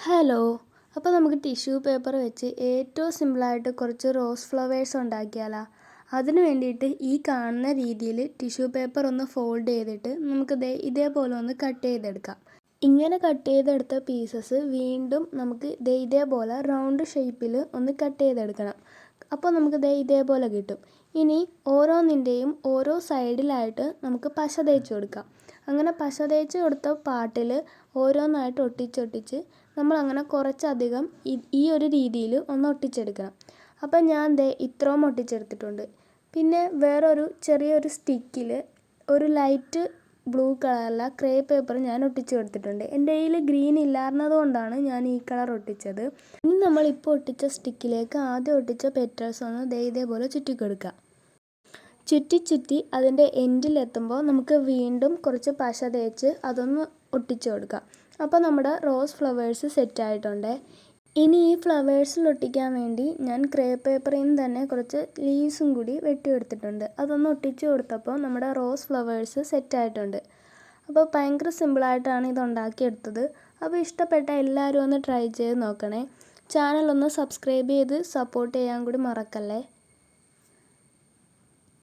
Hello. അപ്പോൾ നമുക്ക് tissue paper വെച്ച് ഏറ്റവും സിമ്പിളായിട്ട് കുറച്ച് റോസ് ഫ്ലവേഴ്സ് ഉണ്ടാക്കിയാലോ? അതിന് വേണ്ടിയിട്ട് ഈ കാണുന്ന രീതിയിൽ ടിഷ്യൂ പേപ്പർ ഒന്ന് ഫോൾഡ് ചെയ്തിട്ട് നമുക്ക് ഇതേപോലെ ഒന്ന് കട്ട് ചെയ്തെടുക്കാം. ഇങ്ങനെ കട്ട് ചെയ്തെടുത്ത പീസസ് വീണ്ടും നമുക്ക് ഇതേപോലെ റൗണ്ട് ഷേപ്പിൽ ഒന്ന് കട്ട് ചെയ്തെടുക്കണം. അപ്പോൾ നമുക്ക് ഇതേപോലെ കിട്ടും. ഇനി ഓരോന്നിൻ്റെയും ഓരോ സൈഡിലായിട്ട് നമുക്ക് പശ തേച്ച് കൊടുക്കാം. അങ്ങനെ പശ തേച്ച് കൊടുത്ത പാർട്ടിൽ ഓരോന്നായിട്ട് ഒട്ടിച്ചൊട്ടിച്ച് നമ്മളങ്ങനെ കുറച്ചധികം ഈ ഒരു രീതിയിൽ ഒന്ന് ഒട്ടിച്ചെടുക്കണം. അപ്പം ഞാൻ ഇത്രയും ഒട്ടിച്ചെടുത്തിട്ടുണ്ട്. പിന്നെ വേറൊരു ചെറിയൊരു സ്റ്റിക്കിൽ ഒരു ലൈറ്റ് ബ്ലൂ കളറുള്ള ക്രേ പേപ്പർ ഞാൻ ഒട്ടിച്ച് കൊടുത്തിട്ടുണ്ട്. എൻ്റെ കയ്യിൽ ഗ്രീൻ ഇല്ലായിരുന്നത് കൊണ്ടാണ് ഞാൻ ഈ കളർ ഒട്ടിച്ചത്. ഇനി നമ്മളിപ്പോൾ ഒട്ടിച്ച സ്റ്റിക്കിലേക്ക് ആദ്യം ഒട്ടിച്ച പെറ്റൽസ് ഒന്ന് ഇതേപോലെ ചുറ്റിക്കൊടുക്കുക. ചുറ്റി അതിൻ്റെ എൻഡിലെത്തുമ്പോൾ നമുക്ക് വീണ്ടും കുറച്ച് പശ തേച്ച് അതൊന്ന് ഒട്ടിച്ചു കൊടുക്കാം. അപ്പോൾ നമ്മുടെ റോസ് ഫ്ലവേഴ്സ് സെറ്റായിട്ടുണ്ട്. ഇനി ഈ ഫ്ലവേഴ്സിൽ ഒട്ടിക്കാൻ വേണ്ടി ഞാൻ ക്രേ പേപ്പറിൽ നിന്ന് തന്നെ കുറച്ച് ലീവ്സും കൂടി വെട്ടിയെടുത്തിട്ടുണ്ട്. അതൊന്ന് ഒട്ടിച്ചു കൊടുത്തപ്പോൾ നമ്മുടെ റോസ് ഫ്ലവേഴ്സ് സെറ്റായിട്ടുണ്ട്. അപ്പോൾ ഭയങ്കര സിമ്പിളായിട്ടാണ് ഇത് ഉണ്ടാക്കിയെടുത്തത്. അപ്പോൾ ഇഷ്ടപ്പെട്ട എല്ലാവരും ഒന്ന് ട്രൈ ചെയ്ത് നോക്കണേ. ചാനൽ ഒന്ന് സബ്സ്ക്രൈബ് ചെയ്ത് സപ്പോർട്ട് ചെയ്യാൻ കൂടി മറക്കല്ലേ.